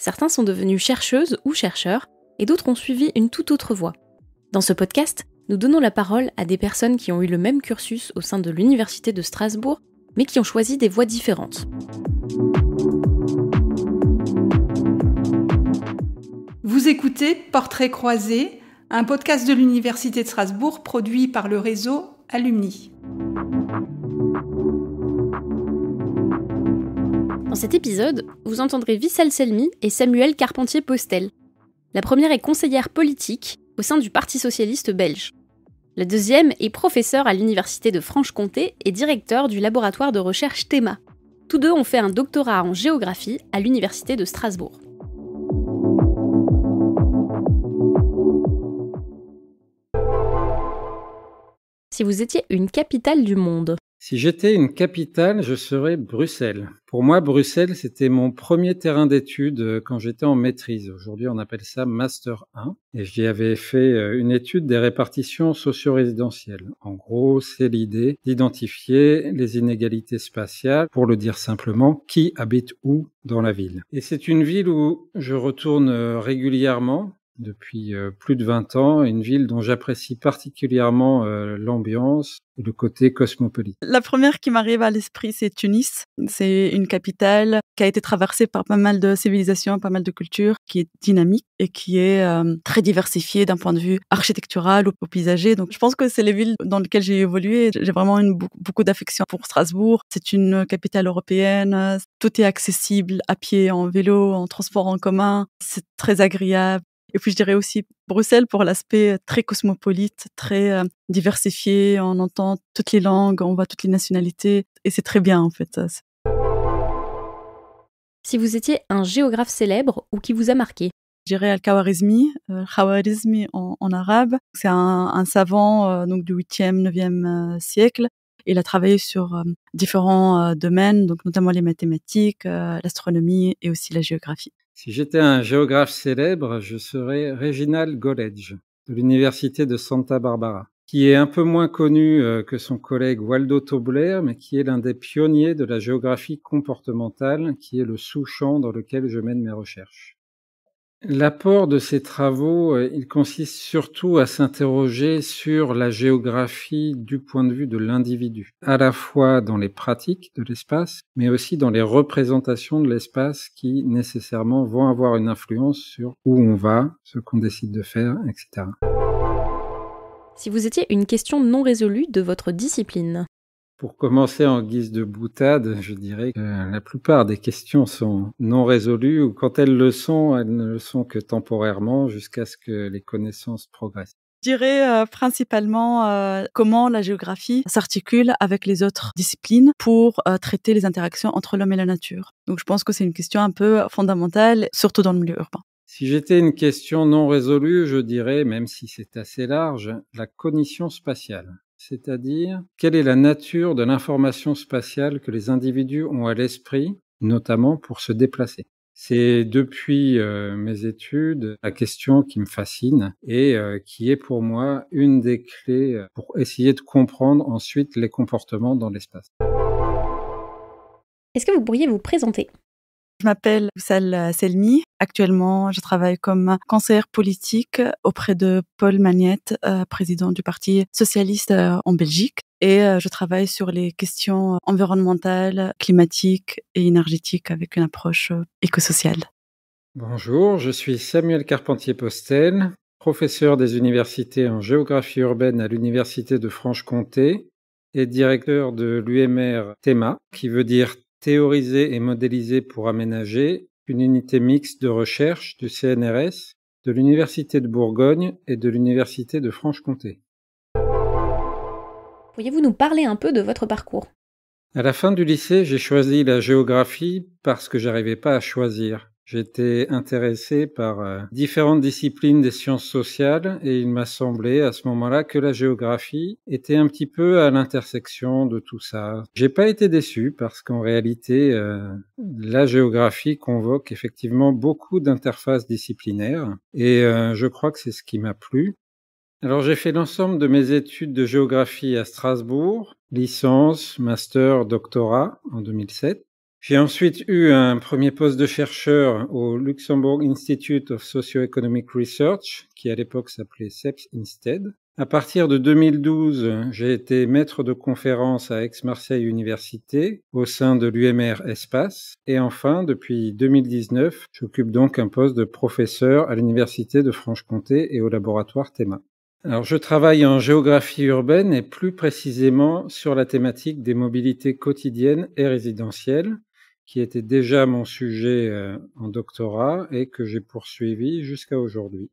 Certains sont devenus chercheuses ou chercheurs, et d'autres ont suivi une toute autre voie. Dans ce podcast, nous donnons la parole à des personnes qui ont eu le même cursus au sein de l'Université de Strasbourg, mais qui ont choisi des voies différentes. Vous écoutez Portrait croisé, un podcast de l'Université de Strasbourg produit par le réseau Alumni. Dans cet épisode, vous entendrez Wissal Selmi et Samuel Carpentier-Postel. La première est conseillère politique au sein du Parti socialiste belge. La deuxième est professeure à l'Université de Franche-Comté et directeur du laboratoire de recherche Théma. Tous deux ont fait un doctorat en géographie à l'Université de Strasbourg. Si vous étiez une capitale du monde. Si j'étais une capitale, je serais Bruxelles. Pour moi, Bruxelles, c'était mon premier terrain d'études quand j'étais en maîtrise. Aujourd'hui, on appelle ça Master 1. Et j'y avais fait une étude des répartitions socio-résidentielles. En gros, c'est l'idée d'identifier les inégalités spatiales, pour le dire simplement, qui habite où dans la ville. Et c'est une ville où je retourne régulièrement. Depuis plus de 20 ans, une ville dont j'apprécie particulièrement l'ambiance et le côté cosmopolite. La première qui m'arrive à l'esprit, c'est Tunis. C'est une capitale qui a été traversée par pas mal de civilisations, pas mal de cultures, qui est dynamique et qui est très diversifiée d'un point de vue architectural ou paysager. Donc je pense que c'est les villes dans lesquelles j'ai évolué. J'ai vraiment beaucoup d'affection pour Strasbourg. C'est une capitale européenne. Tout est accessible à pied, en vélo, en transport en commun. C'est très agréable. Et puis je dirais aussi Bruxelles pour l'aspect très cosmopolite, très diversifié. On entend toutes les langues, on voit toutes les nationalités et c'est très bien en fait. Si vous étiez un géographe célèbre ou qui vous a marqué. Je dirais Al-Khwarizmi, Khwarizmi en arabe. C'est un savant donc du 8e, 9e siècle. Il a travaillé sur différents domaines, donc notamment les mathématiques, l'astronomie et aussi la géographie. Si j'étais un géographe célèbre, je serais Reginald Goledge, de l'Université de Santa Barbara, qui est un peu moins connu que son collègue Waldo Tobler, mais qui est l'un des pionniers de la géographie comportementale, qui est le sous-champ dans lequel je mène mes recherches. L'apport de ces travaux, il consiste surtout à s'interroger sur la géographie du point de vue de l'individu, à la fois dans les pratiques de l'espace, mais aussi dans les représentations de l'espace qui nécessairement vont avoir une influence sur où on va, ce qu'on décide de faire, etc. Si vous étiez une question non résolue de votre discipline. Pour commencer en guise de boutade, je dirais que la plupart des questions sont non résolues ou quand elles ne le sont que temporairement jusqu'à ce que les connaissances progressent. Je dirais principalement comment la géographie s'articule avec les autres disciplines pour traiter les interactions entre l'homme et la nature. Donc je pense que c'est une question un peu fondamentale, surtout dans le milieu urbain. Si j'étais une question non résolue, je dirais, même si c'est assez large, la cognition spatiale. C'est-à-dire, quelle est la nature de l'information spatiale que les individus ont à l'esprit, notamment pour se déplacer. C'est depuis mes études la question qui me fascine et qui est pour moi une des clés pour essayer de comprendre ensuite les comportements dans l'espace. Est-ce que vous pourriez vous présenter ? Je m'appelle Wissal Selmi. Actuellement, je travaille comme conseillère politique auprès de Paul Magnette, président du Parti socialiste en Belgique. Et je travaille sur les questions environnementales, climatiques et énergétiques avec une approche écosociale. Bonjour, je suis Samuel Carpentier-Postel, professeur des universités en géographie urbaine à l'Université de Franche-Comté et directeur de l'UMR Théma, qui veut dire théoriser et modéliser pour aménager, une unité mixte de recherche du CNRS, de l'Université de Bourgogne et de l'Université de Franche-Comté. Pourriez-vous nous parler un peu de votre parcours ? À la fin du lycée, j'ai choisi la géographie parce que j'arrivais pas à choisir. J'étais intéressé par différentes disciplines des sciences sociales et il m'a semblé à ce moment-là que la géographie était un petit peu à l'intersection de tout ça. J'ai pas été déçu parce qu'en réalité, la géographie convoque effectivement beaucoup d'interfaces disciplinaires et je crois que c'est ce qui m'a plu. Alors j'ai fait l'ensemble de mes études de géographie à Strasbourg, licence, master, doctorat en 2007. J'ai ensuite eu un premier poste de chercheur au Luxembourg Institute of Socio-Economic Research, qui à l'époque s'appelait CEPS Instead. À partir de 2012, j'ai été maître de conférence à Aix-Marseille Université au sein de l'UMR Espace. Et enfin, depuis 2019, j'occupe donc un poste de professeur à l'Université de Franche-Comté et au laboratoire THEMA. Alors, je travaille en géographie urbaine et plus précisément sur la thématique des mobilités quotidiennes et résidentielles, qui était déjà mon sujet en doctorat et que j'ai poursuivi jusqu'à aujourd'hui.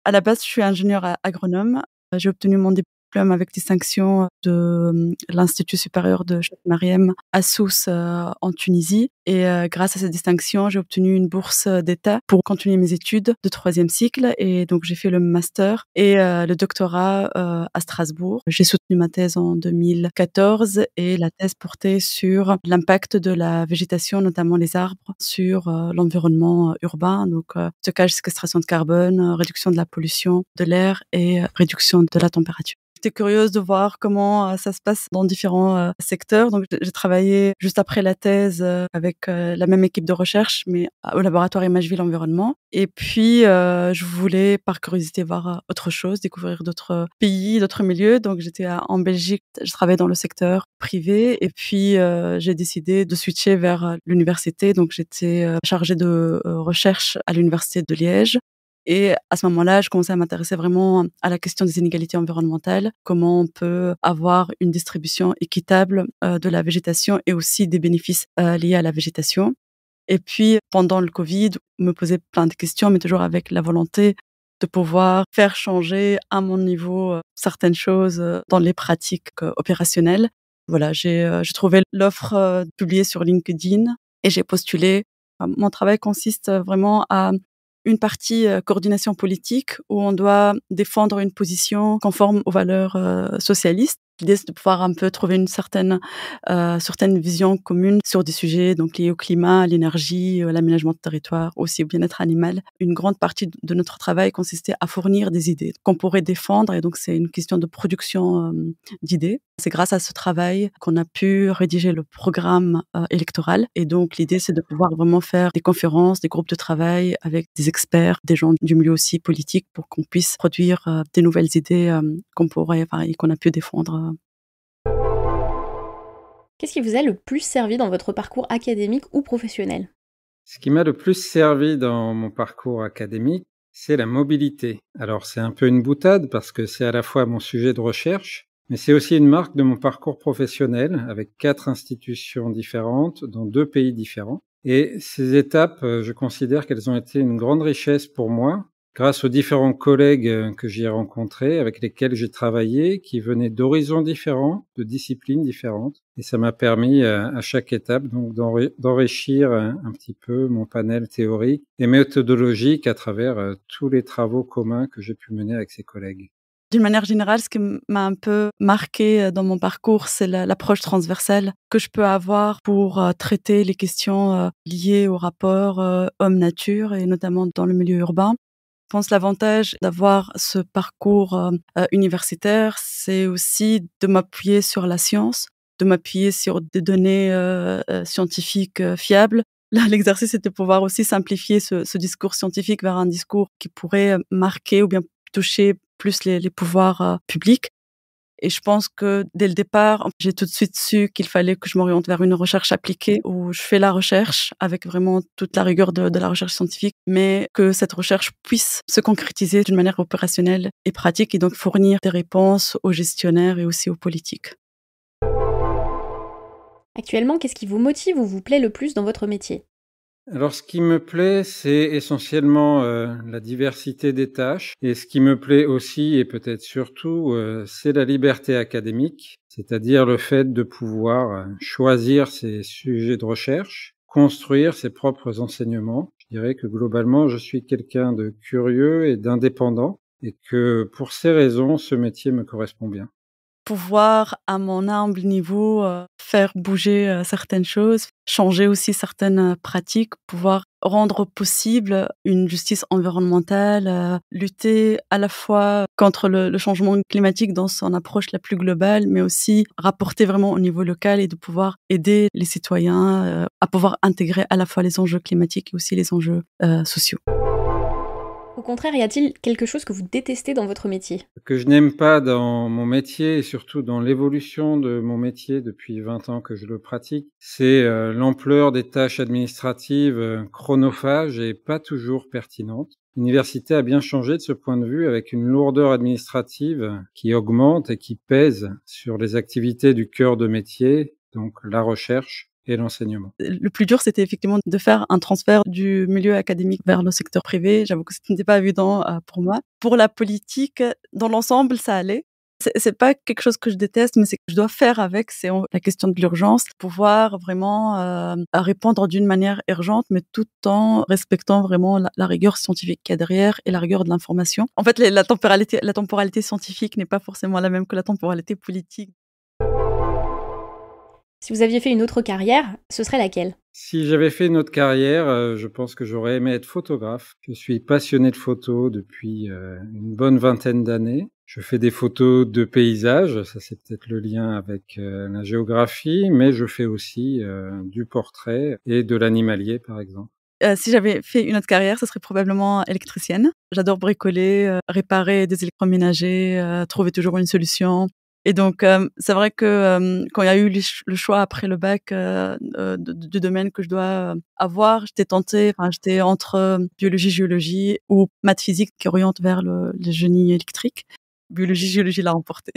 À la base, je suis ingénieure agronome. J'ai obtenu mon diplôme avec distinction de l'Institut supérieur de Cheikh Mariem à Sousse en Tunisie. Et grâce à cette distinction, j'ai obtenu une bourse d'État pour continuer mes études de 3e cycle. Et donc, j'ai fait le master et le doctorat à Strasbourg. J'ai soutenu ma thèse en 2014 et la thèse portait sur l'impact de la végétation, notamment les arbres, sur l'environnement urbain. Donc, stockage, séquestration de carbone, réduction de la pollution de l'air et réduction de la température. J'étais curieuse de voir comment ça se passe dans différents secteurs. Donc, j'ai travaillé juste après la thèse avec la même équipe de recherche, mais au laboratoire Imageville Environnement. Et puis, je voulais, par curiosité, voir autre chose, découvrir d'autres pays, d'autres milieux. Donc, j'étais en Belgique, je travaillais dans le secteur privé. Et puis, j'ai décidé de switcher vers l'université. Donc, j'étais chargée de recherche à l'université de Liège. Et à ce moment-là, je commençais à m'intéresser vraiment à la question des inégalités environnementales, comment on peut avoir une distribution équitable de la végétation et aussi des bénéfices liés à la végétation. Et puis, pendant le Covid, me posais plein de questions, mais toujours avec la volonté de pouvoir faire changer à mon niveau certaines choses dans les pratiques opérationnelles. Voilà, j'ai trouvé l'offre publiée sur LinkedIn et j'ai postulé. Mon travail consiste vraiment à une partie coordination politique où on doit défendre une position conforme aux valeurs socialistes. L'idée, c'est de pouvoir un peu trouver une certaine vision commune sur des sujets donc liés au climat, à l'énergie, l'aménagement de territoire, aussi au bien-être animal. Une grande partie de notre travail consistait à fournir des idées qu'on pourrait défendre, et donc c'est une question de production d'idées. C'est grâce à ce travail qu'on a pu rédiger le programme électoral, et donc l'idée, c'est de pouvoir vraiment faire des conférences, des groupes de travail avec des experts, des gens du milieu aussi politique, pour qu'on puisse produire des nouvelles idées qu'on a pu défendre. Qu'est-ce qui vous a le plus servi dans votre parcours académique ou professionnel ? Ce qui m'a le plus servi dans mon parcours académique, c'est la mobilité. Alors c'est un peu une boutade parce que c'est à la fois mon sujet de recherche, mais c'est aussi une marque de mon parcours professionnel avec 4 institutions différentes dans 2 pays différents. Et ces étapes, je considère qu'elles ont été une grande richesse pour moi, grâce aux différents collègues que j'y ai rencontrés, avec lesquels j'ai travaillé, qui venaient d'horizons différents, de disciplines différentes. Et ça m'a permis à chaque étape donc d'enrichir un petit peu mon panel théorique et méthodologique à travers tous les travaux communs que j'ai pu mener avec ces collègues. D'une manière générale, ce qui m'a un peu marqué dans mon parcours, c'est l'approche transversale que je peux avoir pour traiter les questions liées au rapport homme-nature, et notamment dans le milieu urbain. Je pense que l'avantage d'avoir ce parcours universitaire, c'est aussi de m'appuyer sur la science, de m'appuyer sur des données scientifiques fiables. Là, l'exercice, c'est de pouvoir aussi simplifier ce discours scientifique vers un discours qui pourrait marquer ou bien toucher plus les pouvoirs publics. Et je pense que dès le départ, j'ai tout de suite su qu'il fallait que je m'oriente vers une recherche appliquée où je fais la recherche avec vraiment toute la rigueur de la recherche scientifique, mais que cette recherche puisse se concrétiser d'une manière opérationnelle et pratique, et donc fournir des réponses aux gestionnaires et aussi aux politiques. Actuellement, qu'est-ce qui vous motive ou vous plaît le plus dans votre métier ? Alors, ce qui me plaît, c'est essentiellement la diversité des tâches. Et ce qui me plaît aussi, et peut-être surtout, c'est la liberté académique, c'est-à-dire le fait de pouvoir choisir ses sujets de recherche, construire ses propres enseignements. Je dirais que globalement, je suis quelqu'un de curieux et d'indépendant, et que pour ces raisons, ce métier me correspond bien. pouvoir, à mon humble niveau, faire bouger certaines choses, changer aussi certaines pratiques, pouvoir rendre possible une justice environnementale, lutter à la fois contre le changement climatique dans son approche la plus globale, mais aussi rapporter vraiment au niveau local et de pouvoir aider les citoyens à pouvoir intégrer à la fois les enjeux climatiques et aussi les enjeux sociaux. Au contraire, y a-t-il quelque chose que vous détestez dans votre métier? Ce que je n'aime pas dans mon métier et surtout dans l'évolution de mon métier depuis 20 ans que je le pratique, c'est l'ampleur des tâches administratives chronophages et pas toujours pertinentes. L'université a bien changé de ce point de vue avec une lourdeur administrative qui augmente et qui pèse sur les activités du cœur de métier, donc la recherche et l'enseignement. Le plus dur, c'était effectivement de faire un transfert du milieu académique vers le secteur privé. J'avoue que ce n'était pas évident pour moi. Pour la politique, dans l'ensemble, ça allait. C'est pas quelque chose que je déteste, mais c'est que je dois faire avec. C'est la question de l'urgence, pouvoir vraiment répondre d'une manière urgente, mais tout en respectant vraiment la rigueur scientifique qu'il y a derrière et la rigueur de l'information. En fait, la temporalité scientifique n'est pas forcément la même que la temporalité politique. Si vous aviez fait une autre carrière, ce serait laquelle? Si j'avais fait une autre carrière, je pense que j'aurais aimé être photographe. Je suis passionné de photos depuis une bonne vingtaine d'années. Je fais des photos de paysages, ça c'est peut-être le lien avec la géographie, mais je fais aussi du portrait et de l'animalier par exemple. Si j'avais fait une autre carrière, ce serait probablement électricienne. J'adore bricoler, réparer des électroménagers, trouver toujours une solution. Et donc, c'est vrai que quand il y a eu le choix après le bac du domaine que je dois avoir, j'étais entre biologie, géologie ou maths physique qui oriente vers le génie électrique. Biologie, géologie l'a emporté.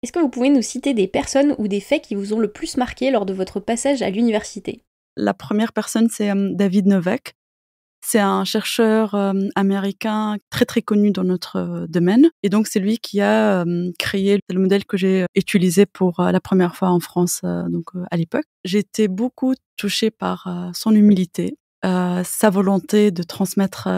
Est-ce que vous pouvez nous citer des personnes ou des faits qui vous ont le plus marqué lors de votre passage à l'université? La première personne, c'est David Novak. C'est un chercheur américain très très connu dans notre domaine. Et donc c'est lui qui a créé le modèle que j'ai utilisé pour la première fois en France à l'époque. J'ai été beaucoup touchée par son humilité, sa volonté de transmettre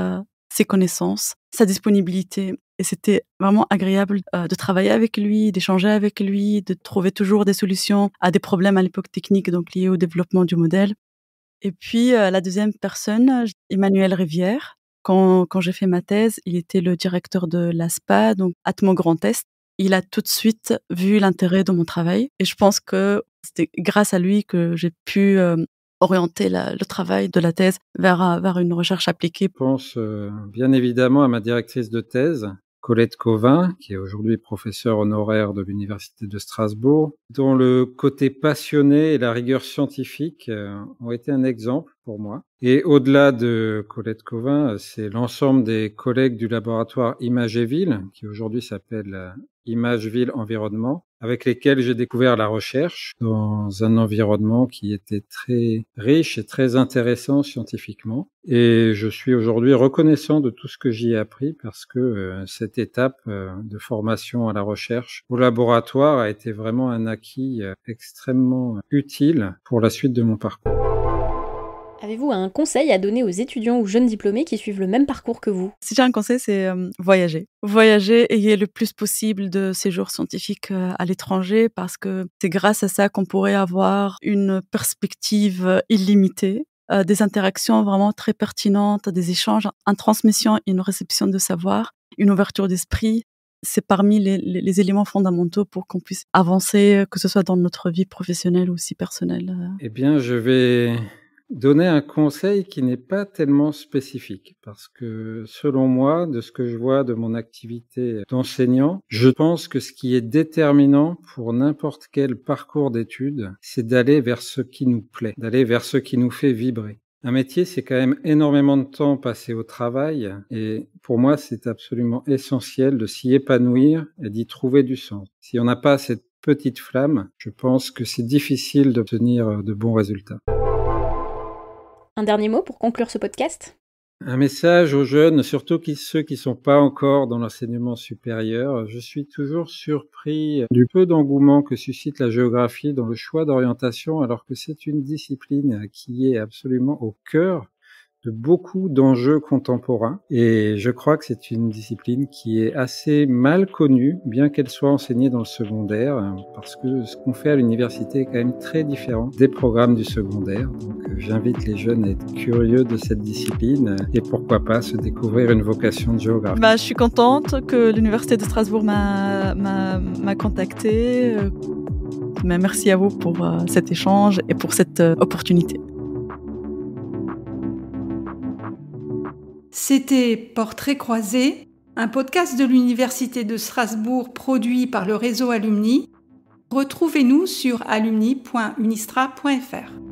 ses connaissances, sa disponibilité. Et c'était vraiment agréable de travailler avec lui, d'échanger avec lui, de trouver toujours des solutions à des problèmes à l'époque techniques donc liés au développement du modèle. Et puis, la deuxième personne, Emmanuel Rivière. Quand j'ai fait ma thèse, il était le directeur de l'ASPA, donc Atmo Grand Est. Il a tout de suite vu l'intérêt de mon travail et je pense que c'était grâce à lui que j'ai pu orienter le travail de la thèse vers une recherche appliquée. Je pense bien évidemment à ma directrice de thèse, Colette Cauvin, qui est aujourd'hui professeure honoraire de l'Université de Strasbourg, dont le côté passionné et la rigueur scientifique ont été un exemple pour moi. Et au-delà de Colette Cauvin, c'est l'ensemble des collègues du laboratoire Imagéville, qui aujourd'hui s'appelle Imageville Environnement, avec lesquels j'ai découvert la recherche dans un environnement qui était très riche et très intéressant scientifiquement. Et je suis aujourd'hui reconnaissant de tout ce que j'y ai appris parce que cette étape de formation à la recherche au laboratoire a été vraiment un acquis extrêmement utile pour la suite de mon parcours. Avez-vous un conseil à donner aux étudiants ou jeunes diplômés qui suivent le même parcours que vous? Si j'ai un conseil, c'est voyager. Voyager, ayez le plus possible de séjours scientifiques à l'étranger parce que c'est grâce à ça qu'on pourrait avoir une perspective illimitée, des interactions vraiment très pertinentes, des échanges, une transmission et une réception de savoir, une ouverture d'esprit. C'est parmi les éléments fondamentaux pour qu'on puisse avancer, que ce soit dans notre vie professionnelle ou aussi personnelle. Eh bien, je vais donner un conseil qui n'est pas tellement spécifique parce que selon moi, de ce que je vois de mon activité d'enseignant, je pense que ce qui est déterminant pour n'importe quel parcours d'études, c'est d'aller vers ce qui nous plaît, d'aller vers ce qui nous fait vibrer. Un métier, c'est quand même énormément de temps passé au travail et pour moi, c'est absolument essentiel de s'y épanouir et d'y trouver du sens. Si on n'a pas cette petite flamme, je pense que c'est difficile d'obtenir de bons résultats. Un dernier mot pour conclure ce podcast? Un message aux jeunes, surtout ceux qui sont pas encore dans l'enseignement supérieur. Je suis toujours surpris du peu d'engouement que suscite la géographie dans le choix d'orientation, alors que c'est une discipline qui est absolument au cœur de beaucoup d'enjeux contemporains. Et je crois que c'est une discipline qui est assez mal connue, bien qu'elle soit enseignée dans le secondaire, parce que ce qu'on fait à l'université est quand même très différent des programmes du secondaire. Donc j'invite les jeunes à être curieux de cette discipline et pourquoi pas se découvrir une vocation de géographe. Je suis contente que l'Université de Strasbourg m'a contactée. Mais merci à vous pour cet échange et pour cette opportunité. C'était Portrait croisé, un podcast de l'Université de Strasbourg produit par le réseau Alumni. Retrouvez-nous sur alumni.unistra.fr.